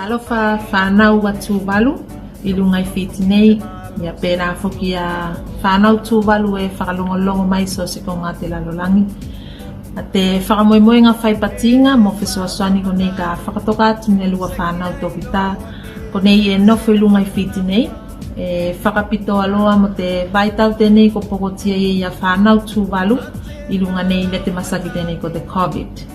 Alofa whanau watu walu I lunga I whiti nei ia pēnā whoki a whanau tū walu e whakalongolongo mai so se ko ngā te lalolangi. A te whakamoemoe ngā whaipatinga mo whesoaswani ko nei ka whakatoka atu ne lua whanau toki tā. Ko nei e nofo I lunga I whiti nei. E whakapito aloa mo te vaitau tenei ko pokotia I a whanau tū walu I lunga nei le te masaki tenei ko te COVID.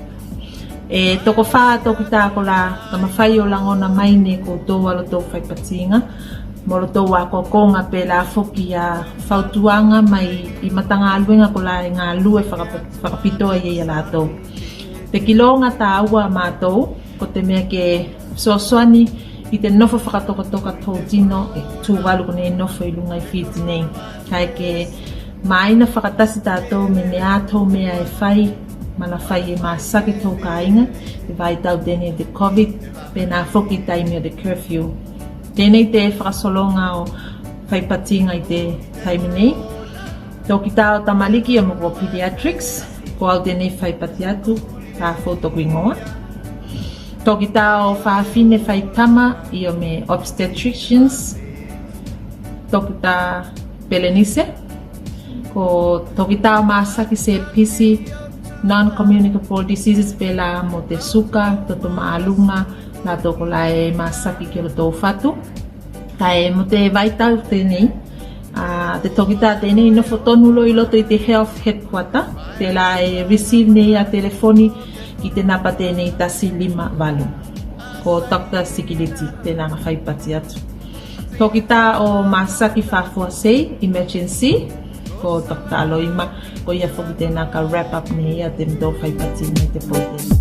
E toko whaa toki tā ko la ka mawhai o langona mai ne ko tō alo tō whaipatinga. Moro tō wako konga pe la whoki a whautuanga mai I matanga aluenga ko la ngā lue whakapitoa I a lātou. Te kilonga tā aua mātou ko te mea ke soaswani I te nofo whakatoka tō tino e tū walu ko ne nofo I lunga I whiti nei. Kai ke maina whakatasi tātou me ne ātou mea e whai mana whai e māsake tō kāinga te vai tau tēnei te COVID pe nā whoki taimi o te curfew. Tēnei te whakasolonga o whaipatinga I te taimi nei. Tōki tā o tamaliki o moko pediatrics ko au tēnei whaipati atu tā whautoku ingoa. Tōki tā o whaafine whaitama I o me obstetricians. Tōki tā Belenise. Ko tōki tā o māsaki se pisi non-communicable diseases pela mo te suka, toto maalunga, la toko la e masaki ki o tō whatu. Kai mo te vaitau tēnei, te tokita tēnei no whotonu I loto I te health headquarter, te la e receive nei a telefoni ki te napa tēnei tasi 5 walu. Ko Dr. Sikiliti, tēnā ngā whaipati atu. Tokita o masaki whafua sei, emergency, ko Dr. Aloima, ko ia whoki tēnā ka wrap up nei a te mdo whaipati nei te pōtei.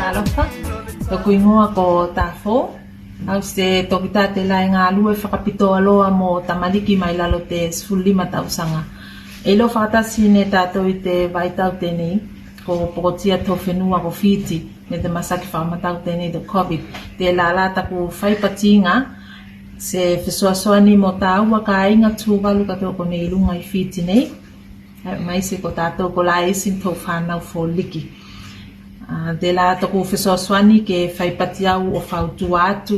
Alofa, toku ingoa ko tāwho, au se toki tā te lai ngā lue whakapito aloa mo tamaliki mai lalo te 15 tausanga. E lo whakatasi ne tātou I te vaitau tēnei, ko pokotia tō whenua ko whiti, me te masaki whakamatau tēnei te COVID, te lālata ko whaipatinga, se whesoasoani mo tāua ka inga tūwalu ka tōko nei lunga I whiti nei. Mai se ko tātou ko la esin tō whanau fō liki. Te la tōko whesoasoani ke whaipati au o whautu atu.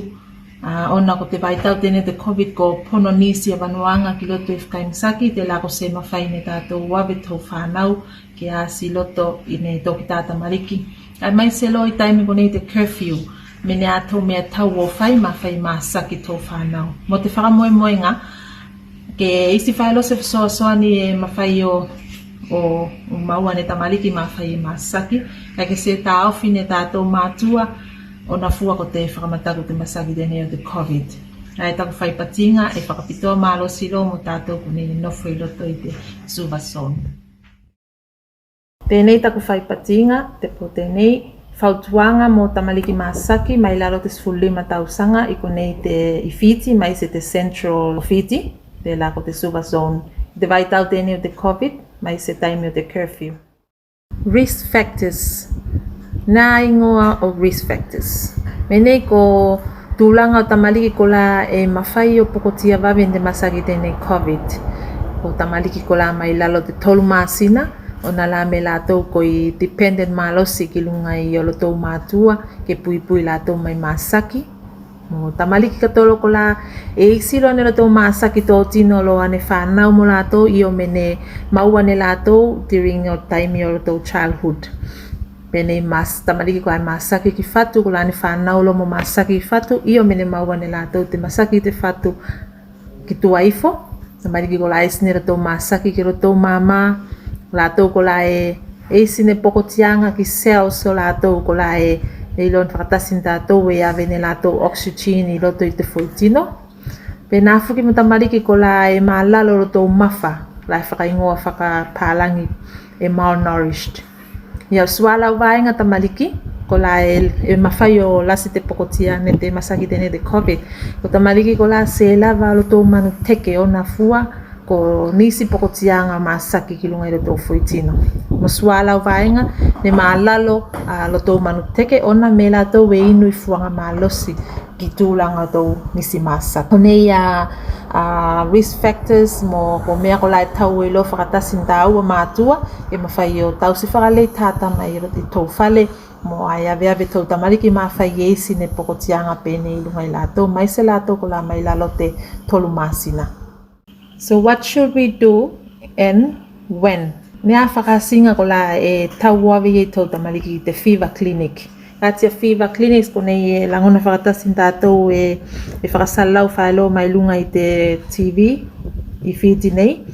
Ona ko te vaitau tēne te COVID ko pono nisi a wanuanga ki loto I whakaimisaki. Te la ko se mawhai ne tātou wawe tō whanau ke a si loto I nei tōki tāta mariki. Mai se lo I taimi ko nei te curfew. Mene ato mea tau o whai ma whai māsaki tō whanau. Mo te whakamoemoe ngā, ke isi whaelo se whasoasoani e mawhai o maua ne tamaliki ma whai e māsaki, kai ke se tā awhi ne tātou mātua o na fua ko te whakamataku te masaki tēnei o te COVID. Ai taku whaipatinga e whakapitoa mālo silo mo tātou kune nofo I loto I te suvason. Tēnei taku whaipatinga, te po tēnei, Whautuanga mo tamaliki māsaki mai laro te 15 tausanga I konei te I whiti mai se te central whiti, te lako te suva zone. Te vaitau tēnei o te COVID mai se taimi o te curfew. Risk factors. Nā ingoa o risk factors. Menei ko tūlanga o tamaliki ko la e mawhai o pokotia wawe te masaki tēnei COVID. Ko tamaliki ko la mai lalo te tolu māsina. Ona la me lātou ko I dependent mālosi ki lunga I olo tō mātua ke pui lātou mai māsaki. Mo tamaliki katolo ko la e isiro ne tō māsaki tō tino lo ane whanau mo lātou I o mene maua ne lātou during your time I olo tō childhood. Pene tamaliki ko ai māsaki ki whatu ko la ane whanau lo mo māsaki ki whatu I o mene maua ne lātou te masaki te whatu ki tuaifo. Tamaliki ko la esne tō māsaki ki roto māmā. Lātou ko la e sine pokotianga ki cells so lātou ko la e ilon whakatasin tātou e ave ne lātou oxygen I loto I te whaitino. Pe nā whuki mo tamariki ko la e maalalo roto mawha, la e whakaingoa whakapālangi e malnourished. Iau suala waenga tamariki ko la e mawhai o lasi te pokotia ne te masaki tēne te COVID. Ko tamariki ko la se lava roto manu teke o na fua, ko nisi pokotianga masaki ki lunga I roto whaitino. Mo suala waenga ne maalalo loto manu teke ona me lātou e inu I fuanga malosi ki tūlanga tō nisi masaki. Konei risk factors mo ko mea ko lai tau e lo whakatasin tāua mātua e mawhai o tau si whakalei tāta mai roto I tō whale mo ai ave tau tamariki mawhai eisi ne pokotianga pene I lunga I lato, mai se lato ko la mai lalo te tolu masina. So what should we do and when? Nea whakasinga ko la e tau wawe e tau tamariki te fever clinic. Katia fever clinics ko nei e langona whakatasin tātou e whakasalau whaelo mai lunga I te TV I whiti nei.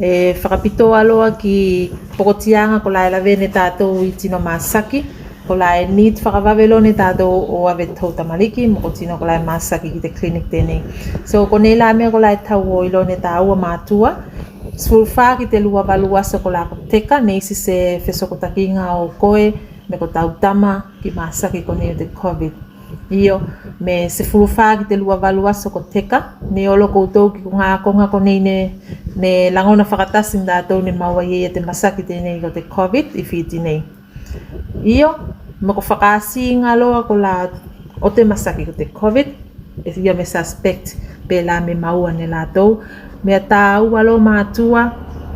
E whakapito aloa ki pokotianga ko la e lawe ne tātou I tino Masaki. Ko la e need whakawawelo ne tātou o ave tau tamariki, mo ko tino ko la e Masaki ki te clinic tēnei. So ko nei la mea ko la e tau o ilo ne tā ua mātua. Sfulwha ki te lua walua so ko la ko teka, neisi se whesokotakinga o koe, me ko tautama ki Masaki ko nei o te COVID. Iyo, me se fulwha ki te lua walua so ko teka, ne olo koutou ki ngā konga ko nei ne langona whakatasin tātou ne maua ie te Masaki tēnei ko te COVID I whiti nei. Iyo, me ko whakasi ngā loa ko la o te Masaki ko te COVID, e ia me suspect pe la me maua ne lātou, mea tā alo mātua,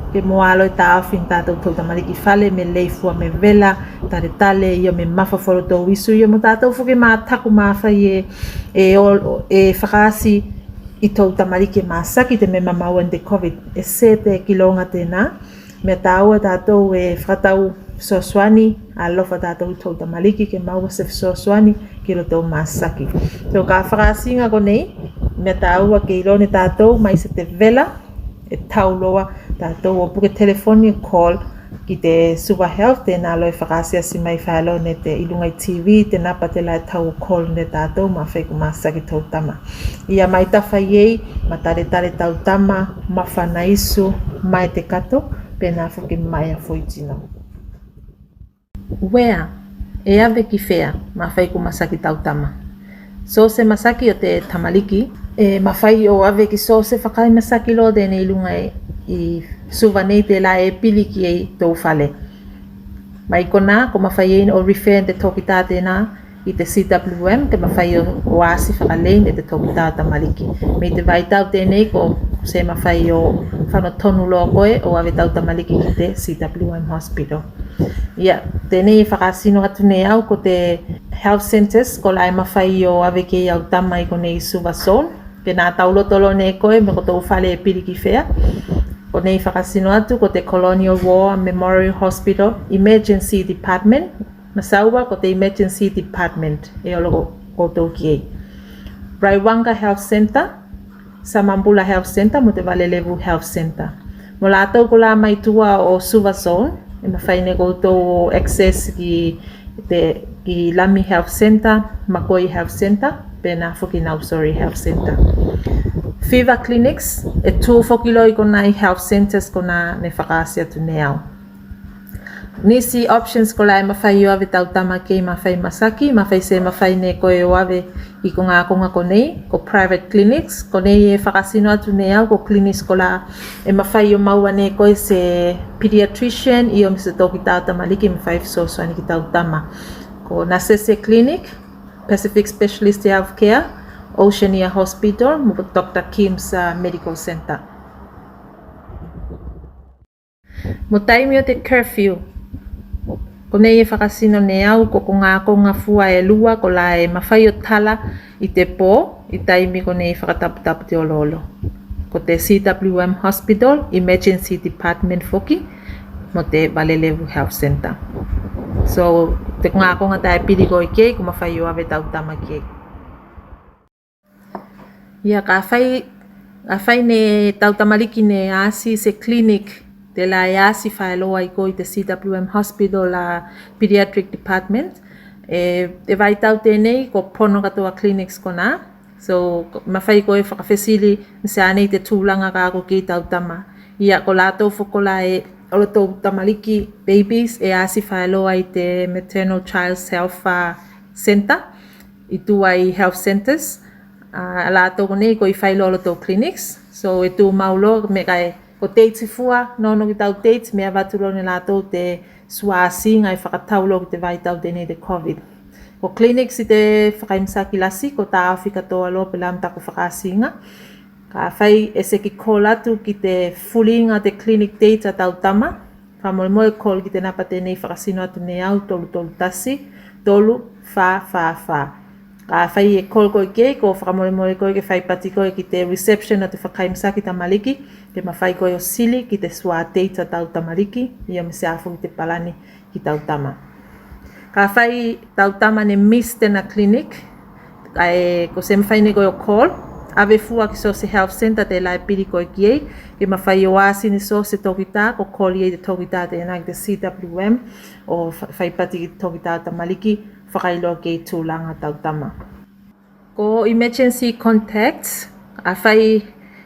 ke moalo I tā awhin tātou tau tamariki whale, me leifua me vela, tare tale, ia me mawhawhoro tau isu, ia mo tātou whuke mā taku mawhai e whakasi I tau tamariki Masaki te me maua ne te COVID, e se te kilonga tēnā, mea tā ua tātou e whakatau Soswani, a lofa tātou I tau tamariki ke maua se Soswani ki roto Masaki. So ka whakasinga ko nei, mea tā ua ke irone tātou mai se te vela, e tau loa tātou o puke telefoni call ki te Super Health, tēnā loi whakasia si mai whaelo ne te ilungai TV, tēnā pa te lai tau call ne tātou, ma whaiku Masaki tau tama. Ia mai tawha iei, ma tare tau tama, ma whanaisu, mai te kato, pēnā whuki mai a whoitino. Wea, e ave ki whea, ma whaiku Masaki tau tama. So se Masaki o te tamaliki, e mawhai o ave ki so se whakai Masaki lo tēne ilunga I suwa nei te la e pili ki e tau whale. Mai kona, ko mawhai e o refer te tokita tēnā I te CWM, ke mawhai o asi whakalein e te tokita tamaliki. Me te vai tau tēnei ko se mawhai o whanotonu loa koe o ave tau tamaliki ki te CWM Hospital. Ia, tēnei whakasino atu nei au ko te health centers, ko lai mawhai o ave ke au tama I ko nei suwa zone. Pena taulotolo nei koe, me ko tau whale e piri ki whea. Ko nei whakasino atu ko te Colonial War Memorial Hospital Emergency Department. Masaua ko te Emergency Department, e olo ko tau ki ei. Raiwanga Health Center, Samambula Health Center, mo te Valelevu Health Center. Mo lātou ko la mai tua o suwa zone, e mawhaine koutou access ki Lami Health Center, Makoi Health Center, pēnā whuki Nausori Health Center. Fever clinics, e tū whuki loi ko nai health centers ko nā ne whakaasi atu ne au. Nisi options ko lai mawhai o ave tau tama kei mawhai Masaki, mawhai se mawhai ne koe o ave I ko ngā konga ko nei, ko private clinics, ko nei e whakasino atu ne au, ko clinics ko la e mawhai o maua ne koe se pediatrician, I o misa tō ki tau tama liki mawhai fisoswani ki tau tama. Ko Nasese Clinic, Pacific Specialist Healthcare, Oceania Hospital, mo Dr. Kim's Medical Center. Mo taimi o te curfew, ko nei e whakasino ne au ko ngā konga fua e lua ko la e mawhai o tala I te pō, I taimi ko nei whakataputapu te ololo. Ko te CWM Hospital, Emergency Department whoki, mo te Valelevu Health Center. So, te ngā konga tae piri ko I kei, ko mawhai o ave tau tama kei. Ia, ka whai ne tau tamariki ne asi se clinic, te la e asi whaeloa I ko I te CWM Hospital Pediatric Department. E vai tau tēnei ko pono katoa clinics ko nā. So, mawhai ko e whakawhesili nse anei te tūlanga ka ko ki tau tama. Ia, ko lātou whukola e olo tau tamariki babies e asi whaeloa I te Maternal Child's Health Center. I tua I health centers. Lātou ko nei ko I whaelo olo tau clinics. So, e tū maulo me kai ko teiti fua, nono ki tau teiti, mea watulo ni lātou te suasi ngai whakataulo ki te vai tau tēnei te COVID. Ko clinics I te whakaimsaki lasi, ko tā awhi katoa lo pe lam tako whakasinga. Ka whai e se ki call atu ki te fulinga te clinic data tau tama. Ka moe moe call ki te napa tēnei whakasino atu nei au tolu tasi. tolu fa. Ka fai e call ko ke ko whakamoe ko ke fai pati ko ki te reception o te whakaimsa ki tamaliki, ke mawhai ko o sili ki te sua teita tau tamaliki, ia me se afu ki te palani ki tau tama. Ka fai tau tama ne miss tena clinic, ko se mawhai ne ko o call, ave fua ki so se health center te lai piri ko ki ei, ke mawhai o asi ni so se tokita, ko call i te tokita te enang te CWM, o fai pati ki tokita tamaliki, whakailo ke tūlanga tau tama. Ko emergency contacts, a whai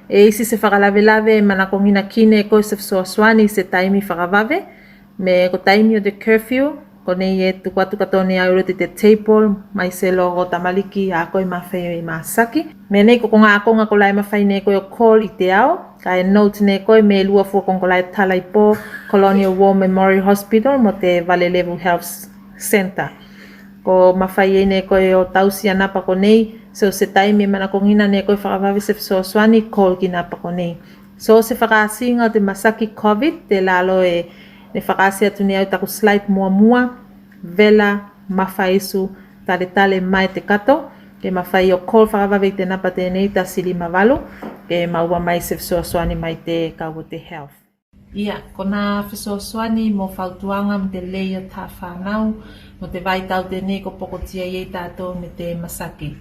e isi se whakalawelawe mana ko ngina kine ko se wsoaswani se taimi whakawave, me ko taimi o te curfew, ko nei e tukwatu katone a uro te table, mai se logo tamaliki a koe mawhai e masaki. Me nei ko ngā akonga ko lai mawhai nei koe o call i te ao, ka e note nei koe me lua fua kong ko lai talai po Colonial War Memorial Hospital mo te Valley Level Health Center. Ko mawhai e nei koe o tausi anapa ko nei, so se taimi mana ko ngina nei koe whakawawi se wsoaswani, call ki napa ko nei. So se whakaasinga o te masaki COVID, te lalo e ne whakaasi atu nei au taku slide mua, vela, mawhaisu, tale mai te kato, ke mawhai o call whakawawi te napa te nei ta sili mawalu, ke maua mai se wsoaswani mai te kaua te health. Ia, ko nā whesoaswani mo whautuanga mo te leia tā whanau, mo te vaitau te nei ko pokotia i tātou me te masaki.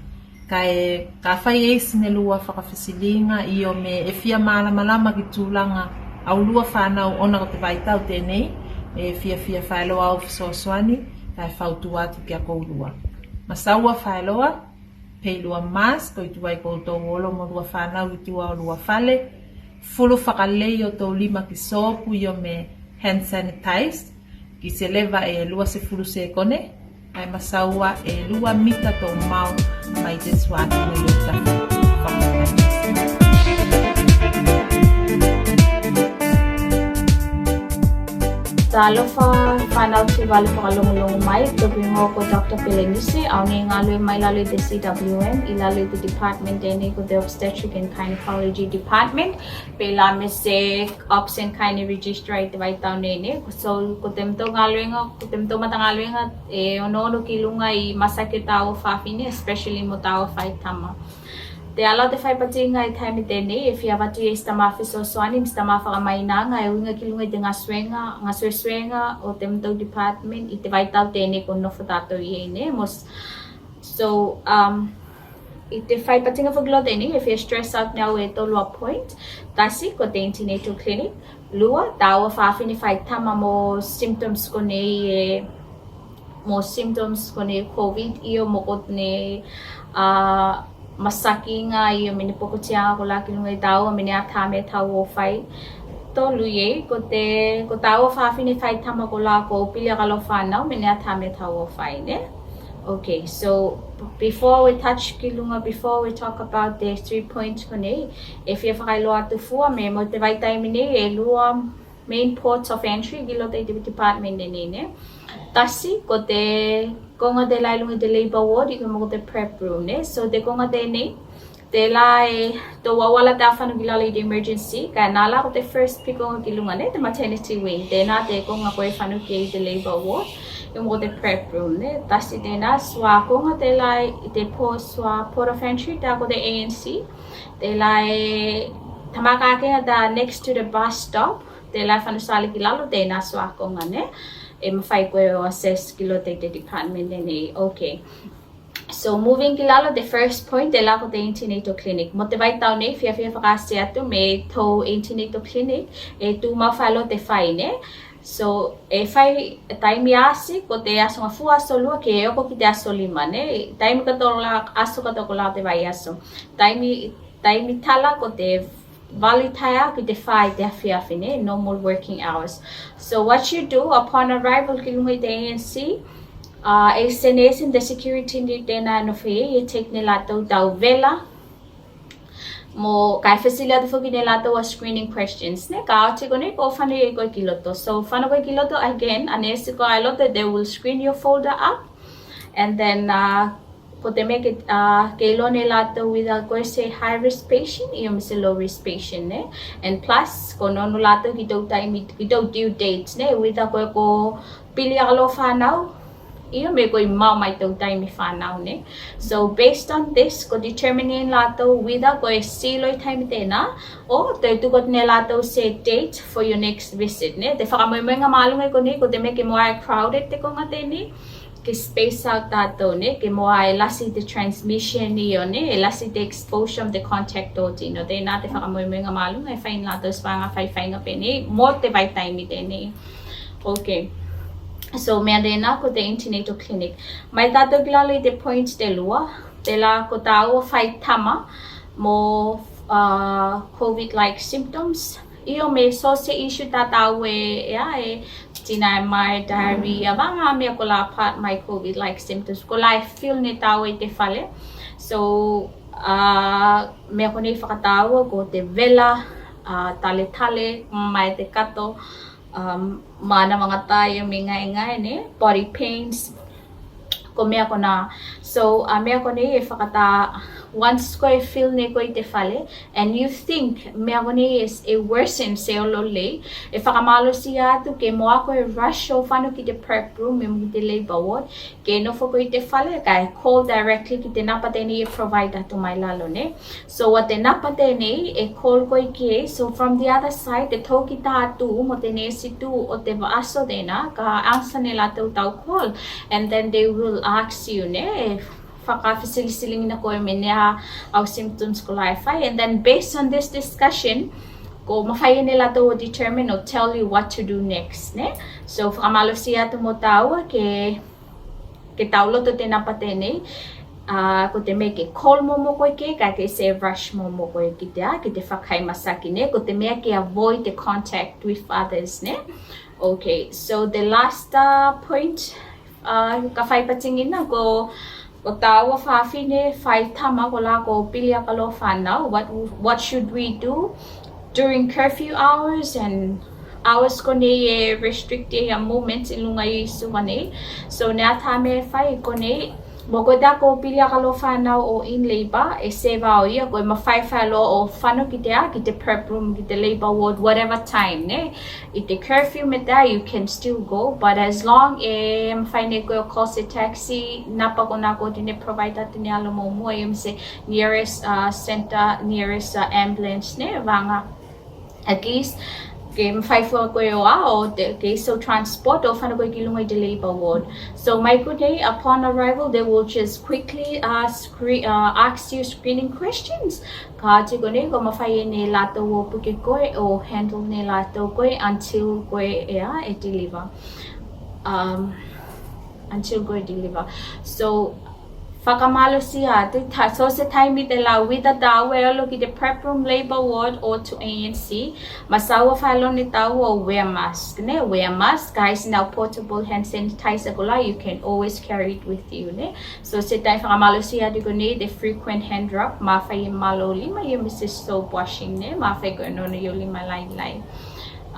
Ka whai eisi ne lua whakawhisilinga i o me e fia malama ki tūlanga au lua whanau ona ko te vaitau te nei, e fia whailoa au whesoaswani, ka e whautu atu ki a kourua. Masaua whailoa, pei lua mas, ko i tuai koutou olo mo lua whanau i tua o lua whale, fulu whakalei o tō lima ki sopu i o me hand sanitize, ki se lewa e lua se fulu se kone, ai masaua e lua mita tō mau mai te suatu no i o tafu whakatai. Talofa whanau te wale whakalongolongo mai, topi ngō ko Dr. Pelenisi, au nei ngā lue mai lalo te CWM, i lalo te department ene ko the obstetric and gynecology department, pe la me se ops and gyne registrar te waitau nene, so ko te mto ngā luenga, ko te mto mata ngā luenga, e ono ki lunga i masake tau whawhine, especially mo tau whaitama. Te ala te whaipatinga i taimi tēnei, e whia watu e stama whesoaswani, stama whakamainanga, e winga ki lunga i te ngā suenga o te mtau department, i te waitau tēnei ko nofo tātou i ene. So, i te whaipatinga whakilo tēnei, e whia stress out nau e tolua point, tasi ko te antenatal clinic, lua, tāua whawhine whaitama mo symptoms ko nei COVID, i o mo ko nei masaki nga i o mene pokotianga ko laki lunga i tau, o mene a tāme tau o whai. Tolu ye, ko tau o whawhine whai tama ko lako pili akalo whanau, mene a tāme tau o whai, ne? Okay, so before we talk about the 3 points ko nei, e whia whakailoa atu fua, me mo te waitaimi nei, e lua main ports of entry, gilo te department ne? Tasi, ko te konga te lai lunga te labor ward, i ko te prep room, ne? So te konga te nei, te lai to wawala te awhanu ki lala i te emergency, ka nala ko te first pikonga ki lunga, ne? Te maternity wing, tēnā te konga koe whanu ki i te labor ward, i ko te prep room, ne? Tasi tēnā, swa konga te lai i te port of entry, tā ko te ANC, te lai tamakake ta next to the bus stop, te lai whanu sali ki lalo, tēnā swa konga, ne? E mawhai koe o assess ki lo te department nei, okay. So moving ki lalo, the first point, te lako te antenatal clinic. Mo te waitau nei, whia whakasi atu me tō antenatal clinic, e tū mawhalo te whai, ne? So, e whai taimi asi, ko te aso ngā fu aso lua, ke e oko ki te aso lima, ne? Taimi katola, aso katoko la te wai aso. Taimi tala ko te Vali taia ki te whai te awhiawhi, ne? Normal working hours. So what you do upon arrival ki lunga i te ANC, e senesin the security ni tēnā no whi, e take ne lato tau vela, mo kai whesilia te whuki ne lato a screening questions, ne? Ka aoti ko ne, ko whanu e koe ki loto. So whanu koe ki loto, again, anesi ko ai loto, they will screen your folder up, and then ko te me ke lone lato with a koe se high risk patient, i o me se low risk patient, ne? And plus, ko nono lato ki tau due dates, ne? With a koe ko pili akalo whanau, Iyo me ko mau mai tau time whanau ne. So based on this, ko determine lato whether ko siloi time tena o te tukot ne lato set date for your next visit ne. Te whakamoemoe nga malunga ko ni ko te me ke moa crowded te ko nga te ni. Ke space out tato ne ke moa lasi the transmission ni yo ne lasi the exposure of the contact doti no te na te whakamoemoe nga malunga e whain lato spanga whai nga pe ne mo te vai time te ne. Okay. So mea dena ko te antenatal clinic. Mai tato gilalo te points te lua. Te la ko tau whai tama mo COVID-like symptoms. Iyo me so se issue tatau e tina mai diarrhea vanga me ko la part my COVID-like symptoms. Ko la feel ne tau e te fale. So me ko nei whakatau ko te vela, tale mai te kato. Mana mga tayo may ngai ne body pains ko mea ko na so mea ko ni whakata once ko I feel ne ko te fale and you think mea ko ni is a worsen se olo le e whakamalo siya tu ke moa ko rush o whanu ki te prep room me mo te labor ward ke no fo ko te fale kai call directly ki te napate ni provider to my lalo ne so what te napate ni e call ko ki so from the other side te toki ta tu mo te ne si tu o te vaaso dena ka answer ne la tau call and then they will ask you ne whakawhisili-siling na ko minea au symptoms ko laifai and then based on this discussion ko mawhai nila to determine or tell you what to do next ne so whakamalo siya to mo tau ke taulo to te napate ne ko te me ke call mo ko ke ka ke se rush mo ko ki te whakai masaki ne ko te mea ke avoid the contact with others ne okay so the last point ka whai patingin na ko tawa whawhi ne whai tama ko la ko pilia ka lo whanau what should we do during curfew hours and hours ko ne restrict moments in lunga isu ka ne so ne atame whai ko ne Boko da ko pilia ka lo whanau o in labor e seva o ia ko ma whai lo o whanu ki te prep room ki te labor ward whatever time ne i te curfew me da you can still go but as long e whai ne ko call se taxi napa ko na ko tine provider tine alo mo mo i se nearest center nearest ambulance ne vanga at least ke mawhai fua koe o ao ke so transport o whana koe ki lunga i te labor ward. So my good day, upon arrival, they will just quickly ask you screening questions. Ka te kone ko mawhai ne lato o puke koe o handle ne lato koe until koe e deliver. Until koe deliver. So whakamalo siya, so se taimi te la wida dawe alo ki te prep room labor ward or to ANC, masawa whalo ni tau o wear mask, ne? Wear mask, guys, now portable hand sanitizer ko la, you can always carry it with you, ne? So se taimi whakamalo siya di ko ne, the frequent hand rub, mawhai malo lima yung Mrs. Soap washing, ne? Mawhai ko ano yung lima lai.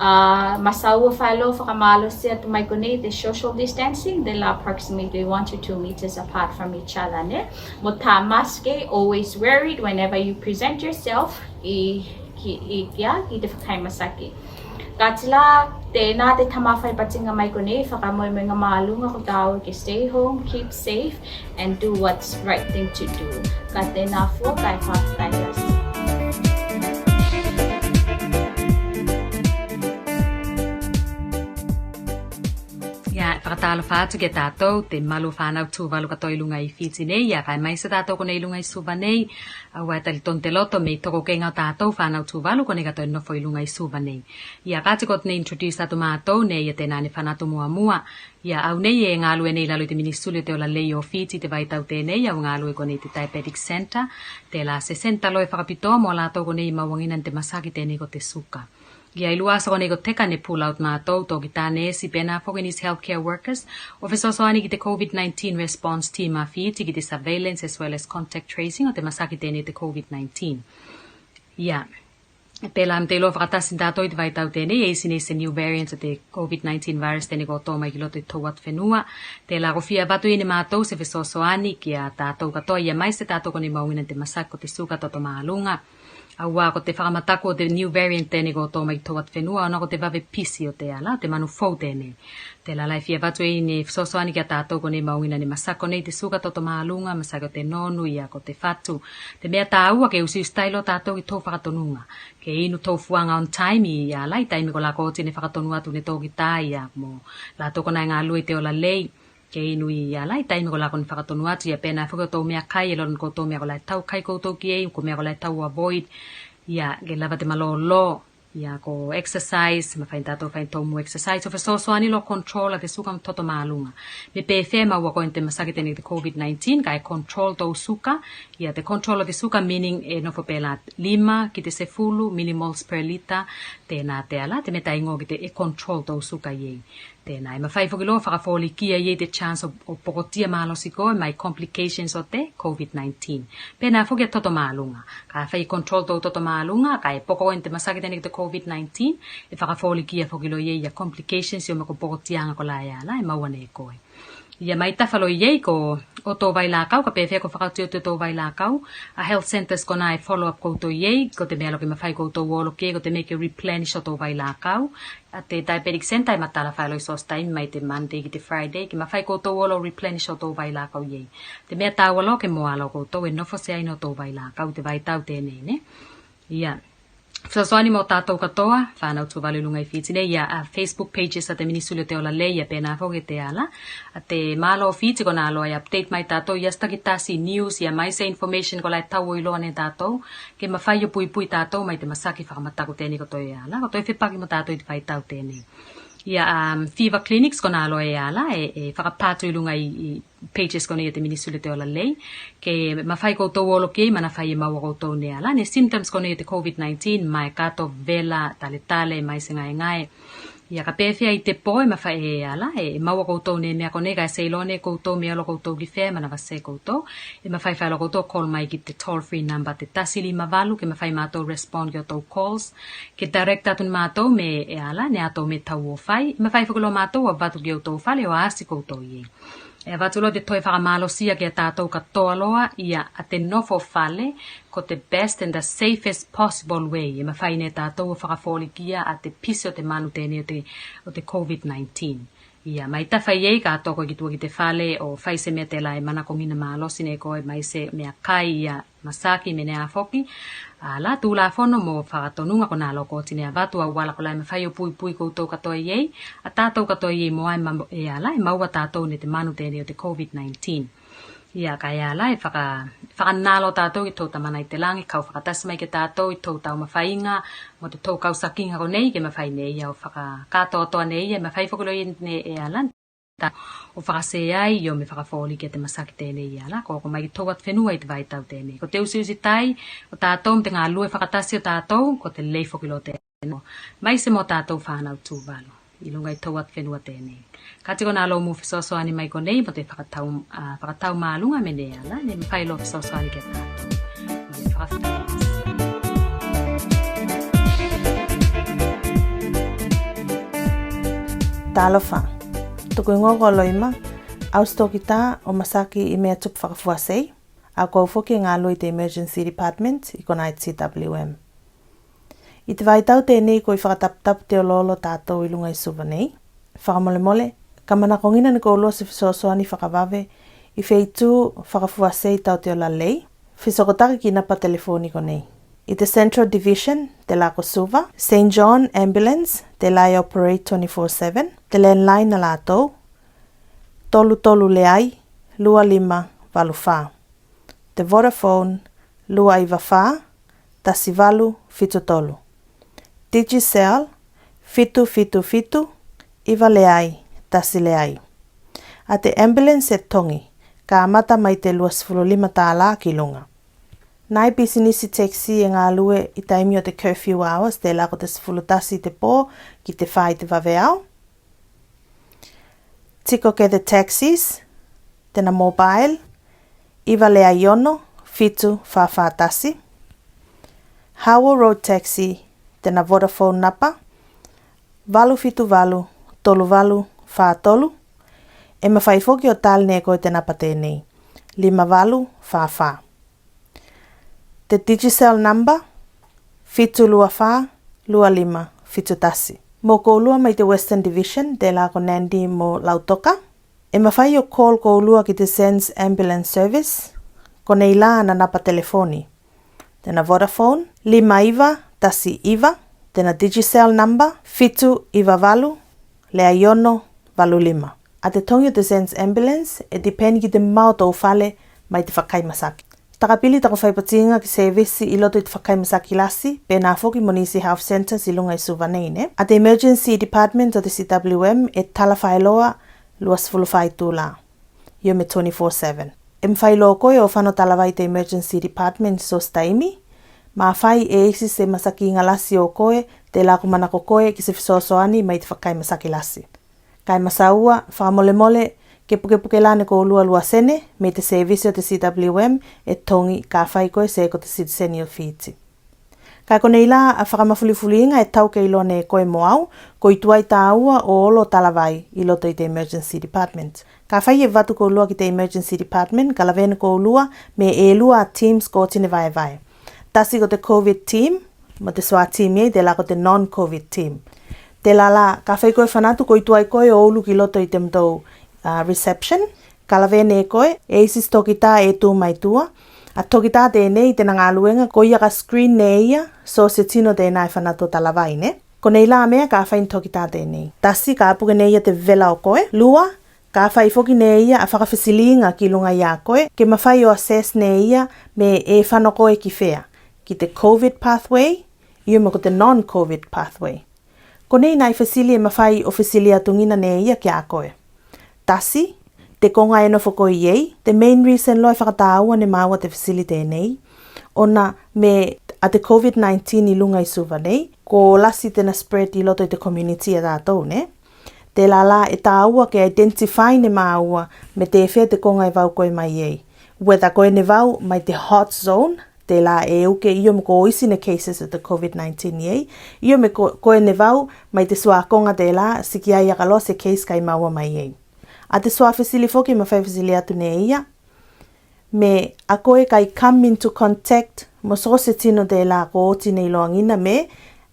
Masawa whalo whakamalo siya tumai ko ne, the social distancing, they la approximately 1 to 2 meters apart from each other, ne? Mo ta maske, always wear it whenever you present yourself, ki te whakai masaki. Katila, te nā te tamawhai patinga mai ko ne, whakamoe me ngā maalunga ko tau ke stay home, keep safe, and do what's right thing to do. Ka te nā fua, kai whaatai rasi. Whakatalo whātu ke tātou, te malu whānau tūwalu katoa ilunga i whiti nei, ia whai mai sa tātou kone ilunga i suwa nei, au tali ton te loto me toko ke ngau tātou whānau tūwalu kone katoa nofo ilunga i suwa nei. Ia kāti kot ne introduce tātou mātou nei, ia tēnā ne whanatu mua. Ia au nei e ngālu e nei lalo te minisuli te o la lei o whiti te vaitau tēnei, au ngālu e kone te Diabetic Center, te la 60 loe whakapitoa mo lātou kone i mawanginan te masaki tēnei ko te suka. Ia ilua sa kone ko teka ne pull out mātou tō ki tāne si pēnā whokinis healthcare workers o whesosoani ki te COVID-19 response team a whiti ki te surveillance as well as contact tracing o te masaki tēne te COVID-19. Ia, pēla am te ilo whakatasin tātou i te vaitau tēne e isi nei se new variants o te COVID-19 virus tēne ko tō mai ki loto i tōwat whenua. Te la rofia batu i ne mātou se whesosoani ki a tātou katoa ia mai se tātou kone mauinan te masaki o te suka toto maalunga. Aua ko te whakamatako o te new variant tēne ko tō mai tōat whenua, ana ko te wawe pisi o te ala, te manu fau tēne. Te la lai fia watu e ne wsosoani kia tātou ko ne maungina ne masako nei te suka toto maalunga, masako te nonu ia ko te whatu. Te mea tā ua ke usi stailo tātou i tō whakatonunga. Ke inu tō fuanga on time i a lai, taimi ko la ko tine whakatonu atu ne tō ki tā ia, mo la tōko nai ngā lui te o la lei. Ke inu i a lai, taimi ko la koni whakatonu atu ia pēnā whuka tō mea kai, e lorun ko tō mea ko lai tau kai koutou ki ei, ko mea ko lai tau avoid, ia ke lava te malo lo, ia ko exercise, ma whain tātou whain tō mu exercise, o whasosoani lo control a te suka toto maalunga. Me pēwhē maua ko te masake tēne te COVID-19, ka e control tō suka, ia te control of the suka meaning e nofo pēla 5 ki te 10 millimoles per liter, tēnā te ala, te meta ingo ki te e control tō suka iei. Tēnā, e mawhai whakilo whakafoli kia iei te chance o pokotia malosiko e mai complications o te COVID-19. Pēnā whukia toto maalunga. Ka whai control tō toto maalunga, ka e poko en te masake tēne ki te COVID-19, e whakafoli kia whakilo iei a complications i o mako pokotianga ko la ala, e maua ne koe. Ia mai tawhalo iei ko o tō vai lākau, ka pēwhea ko whakatio te tō vai lākau, a health centers ko nai follow-up koutou iei, ko te mea loki mawhai koutou wolo ke, ko te make a replenish o tō vai lākau, a te diabetic center i matala whaelo i sos time, mai te Monday ki te Friday, ki mawhai koutou wolo replenish o tō vai lākau iei. Te mea tāwalo ke moalo koutou, e nofo se aino tō vai lākau, te vai tau tēnei, ne? Ia. Whasoani mo tātou katoa, whanau tuvalu lungai whitine, ia a Facebook pages a te minisule te ola lei, a pēnā whoke te ala, a te mālo whiti ko nā loa i update mai tātou, ia stakitasi news, ia mai se information ko lai tau i loa ne tātou, ke mawhai o pui tātou, mai te masaki whakamatako tēne ko toi ala, ko toi whipaki mo tātou i te whai tau tēne. Ia fever clinics ko nā loa e ala, e whakapātu i lunga i pages ko ne te minisule te ola lei, ke mawhai koutou olo ke, mana whai e maua koutou ne ala, ne symptoms ko ne te COVID-19, mai kato, vela, tale, mai se ngai. Ia ka pēwhia i te poe mawhai e ala, e maua koutou ne mea kone, ka e seilone koutou mea lo koutou ki whea, mana wase koutou, e mawhai whaelo koutou call mai ki te toll-free number te tasili mawalu, ke mawhai mātou respond ki o tau calls, ke direct atun mātou me e ala, ne atou me tau o whai, e mawhai whakalo mātou a watu ki o tau whale o aasi koutou iei. E watulo te toi whakamalosia ki a tātou katoa loa, ia a te nofo whale, ko te best and the safest possible way, e mawhai ne tātou o whakafoli kia a te pisi o te manu tēne o te COVID-19. Ia, mai tawhai ei ka toko ki tua ki te whale o whaise mea te lai mana kongina maalosi ne koe mai se mea kai ia masaki me nea whoki. La tū la whono mo whakatonunga ko nā loko tine a watu a wala ko lai me whai o pui koutou katoa iei. A tātou katoa iei mo ai e ala, e maua tātou ne te manu tēne o te COVID-19. Ia kai ala e whakanalo tātou i tau tamana i te langi, kau whakatasi mai ke tātou i tau tau mawhainga, mo te tau kau sakinga ko nei, ke mawhai nei au whakatoa toa nei, e mawhai whakalo i ne e ala. O whakase ai, i o me whakafoli ki te masaki tēnei i ala, ko mai ki tau at whenua i te vai tau tēnei. Ko te usi tai, o tātou, me te ngā lue whakatasi o tātou, ko te lei whakilo tēnei. Mai se mo tātou whanau tūwalo, i lunga i tau at whenua tēnei. Ka tiko nā lo mu whisosoani mai ko nei, mo te whakatau mālunga me nei ala, ne me whai lo whisosoani ke tātou. I whakawhikas. Talofa. Tuku ngoko loima, austoki tā o masaki i mea tupu whakafuasei, a kou whoki ngā lui te Emergency Department i kona i CWM. I te vaitau tēnei ko i whakataputapu te o lolo tātou i lunga i suva nei. Whakamole, ka mana kongina ni ko uloa se whisosoani whakawawe i wheitu whakafuasei tau te o la lei, whisokotaki ki napa telefoniko nei. I te Central Division, te lako suva, St. John Ambulance, te lai operate 24/7, te landline na lātou, tolu leai, 25 te Vodafone, 25 tasi valu, fitutolu. Digicel, 755, iwa leai, tasi leai. A te ambulance e tongi, ka amata mai te 25 tāla ki lunga. Nai bisinisi taxi e ngā lue i taimi o te curfew hours, te lako te sifulutasi te pō ki te whai te waweao. Tiko ke the taxis, tena mobile, iwa lea iono, fitu whawhātasi. Howell Road Taxi, tena Vodafone napa, valu fitu valu, tolu valu, whātolu. E mawhai whoki o tāline koe te napa tēnei, 5 valu, whāwhā. Te Digicel number, fitu lua fa, lua lima, fitu tasi. Mo koulua mai te Western Division, te la ko Nandi mo Lautoka. E mawhai o call koulua ki te Sense Ambulance Service, ko nei la na napa telefoni. Tena Vodafone, 5 iwa, tasi iwa, tena Digicel number, fitu iwa valu, lea iono, valu lima. A te tongi o te Sense Ambulance, e depend ki te mau tau fale mai te whakai masaki. Takapili tako whaipatinga ki service I loto I te whakai masaki lasi, pe nā whoki Monisi Health Centres I lunga I Suvanei ne. A te Emergency Department o te CWM e tala whailoa luas fulufai tūla. Io me 24/7. E mwhailoa koe o whano talawai te Emergency Department so staimi, ma whai e isi se masaki inga lasi o koe, te lako manako koe ki se fisosoani mai te whakai masaki lasi. Kai masaua, whamole mole, ke puke lane ko lua sene, me te service o te CWM, e tongi ka whai koe se ko te citizen o whiti. Kai kone ila a whakamafuli e tau ke ilo ne koe moau, ko I tuai tāua o olo talawai I loto I te Emergency Department. Ka whai e watu ko lua ki te Emergency Department, ka lawene ko lua, me e lua teams ko tine vai. Tasi ko te COVID team, ma te SWAT team e, te la ko te non-COVID team. Te lala, ka whai koe whanatu ko I tuai koe o ulu ki loto I te mtou reception, ka lawene e koe, e isis toki tā e tū mai tua, a toki tā tēnei tēnā ngā luenga ko ia ka screen ne ia, so se tino tēnā e whanatu talawai ne. Ko nei la mea ka whain toki tā tēnei. Tasi ka apuke ne ia te vela o koe, lua, ka whai foki ne ia a whakawhisilinga ki lunga ia koe, ke mawhai o assess ne ia me e whano koe ki whea, ki te COVID pathway, iu me ko te non-COVID pathway. Ko nei nai whasili e mawhai o whasili atungina ne ia ki a koe. Tasi, te konga e nofo ko iei, the main reason loi whakatāua ne māua te facility nei, ona me a te COVID-19 I lunga I Suvanei, ko lasi tena spread I loto I te community a tātou ne. Te lala e tāua ke identify ne māua me te whea te konga e vau koe mai iei. Whether koe ne vau mai te hot zone, te la e uke io me ko isi ne cases of the COVID-19 iei, io me koe ne vau mai te sua konga te la siki ai akalo se case kai māua mai iei. A te soa whesili whoki ma whai whesili atu ne ia, me a koe kai come into contact mo so se tino te la ko oti nei loangina me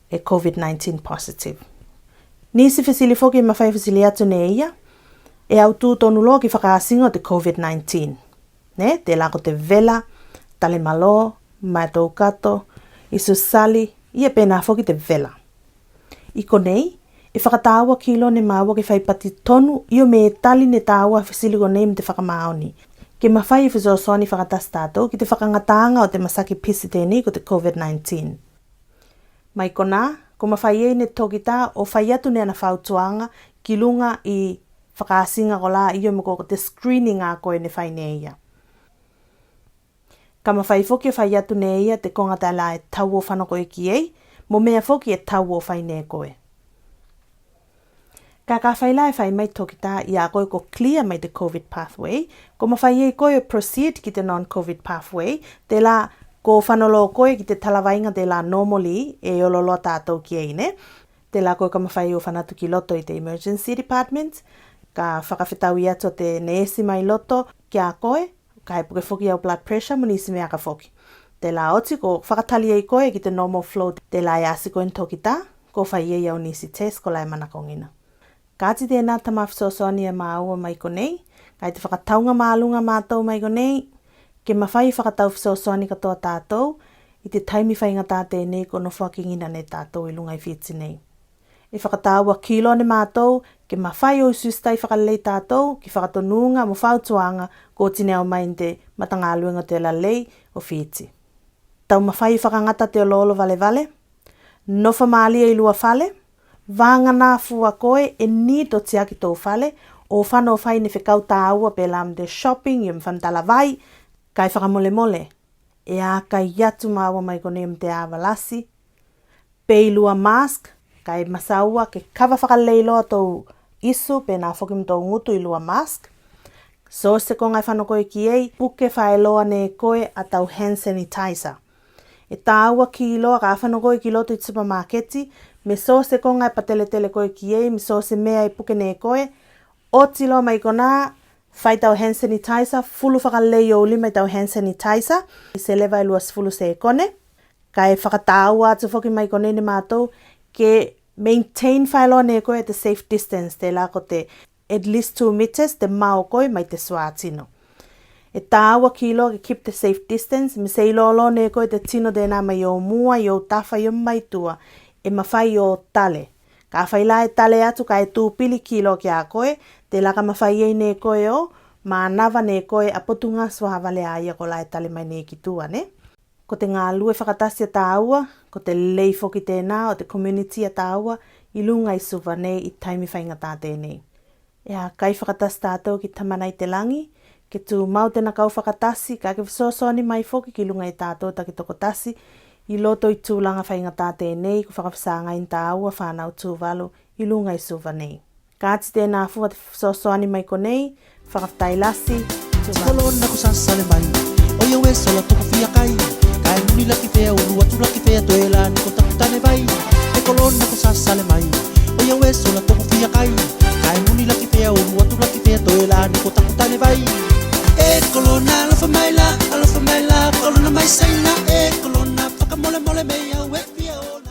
e COVID-19 positive. Nisi whesili whoki ma whai whesili atu ne ia, e au tū tonu loa ki whakaasinga te COVID-19. Ne, te la ko te vela, tale malo, mai tau kato, isu sali, ia pēnā whoki te vela. Iko nei, e whakatāua kilo ne māua ke whaipati tonu, io me e tali ne tāua whesiligo nei me te whakamaoni. Ke mawhai e whesosoni whakatas tātou ki te whakangatanga o te masaki pisi tēnei ko te COVID-19. Mai kona, ko mawhai e ne toki tā o whai atu ne ana whautuanga ki lunga I whakaasinga ko la io me ko te screening a koe ne whai ne ia. Ka mawhai whoki e whai atu ne ia te kongata la e tau o whanoko e ki ei, mo mea whoki e tau o whai ne koe. Ka whaila e whai mai toki tā I a koe ko clear mai te COVID pathway, ko mawhai e koe proceed ki te non-COVID pathway, te la ko whanolo koe ki te talawainga te la normally e ololo tātou ki ei ne, te la koe ka mawhai o whanatu ki loto I te Emergency Department, ka whakawhetau I ato te neesi mai loto ki a koe, ka e puke whoki au blood pressure mo nisi mea ka whoki. Te la oti ko whakatali e koe ki te normal flow, te la e asi koe toki tā, ko whai e au nisi test ko lai manakongina. Kāti tēnā tamawhisosoani e māua mai konei, kai te whakataunga mālunga mātou mai konei, ke mawhai whakatau whisosoani katoa tātou, I te taimi whainga tā tēnei ko no whakingina ne tātou I lunga I whiti nei. E whakataua kilo ne mātou, ke mawhai o sustai whakalei tātou, ki whakatonunga mo whautuanga ko tine au mai te matangāluenga te la lei o whiti. Tau mawhai whakangata te o lolo vale, nofa mālia I lua whale, Vāngana fua koe e ni to tiaki tō whale, o whano whai ne whekau tāua pe lam de shopping I mwhamtala vai, kai whakamole mole, e a kai yatu māua mai kone te awalasi, pei lua mask, kai masaua ke kawa whakaleiloa tō isu pe nā whokim tō ngutu I lua mask, so se ko ngai whano koe ki ei, puke whaeloa ne koe a tau hand sanitizer. E tāua ki loa ka whano koe ki loto I supermarketi, me so se konga e pateletele koe ki ei, me so se mea I puke ne koe, o tilo mai kona, whai tau hand sanitizer, fulu whakalei o lima I tau hand sanitizer, I se lewa I luas fulu se kone, Kai whakataua atu whoki mai kone ne mātou, ke maintain whaelo ne koe at a safe distance, te la ko te at least 2 meters, te mao koe mai te swa tino. E tāua kilo ke keep the safe distance, me se ilolo ne koe te tino de nā mai o mua, i o tawha, i o maitua, e mawhai o tale. Ka whaila e tale atu, ka e tūpili kilo ki a koe, te laka mawhai ei ne koe o, mā nawa ne koe a potunga swahawale a ia ko la e tale mai ne ki tua, ne? Ko te ngā lue whakatasi a tāua, ko te leifo ki tēnā o te community a tāua, i lunga i suwa nei i taimi whainga tā tēnei. E a kai whakatasi tātou ki tamanai te langi, ke tū mau tēnā kau whakatasi, ka ke whasosoni mai whoki ki lunga i tātou ta ki toko tasi, i loto i tūlanga whainga tā tēnei, ku whakawhisanga in tāua whanau tūwalo i lunga i suwa nei. Kāti tēnā fua te whasosoni mai ko nei, whakawhitai lasi, Tikolona ko sasale mai, o ia we sola toko fia kai, kai muni laki fea uru atu laki fea toela ni ko takutane vai. Tikolona ko sasale mai, o ia we sola toko fia kai, kai muni laki fea uru atu laki fea toela ni ko takutane vai. Kolona alofa mai la, kolona mai saina, kolona whakamole mole mea we fia ona.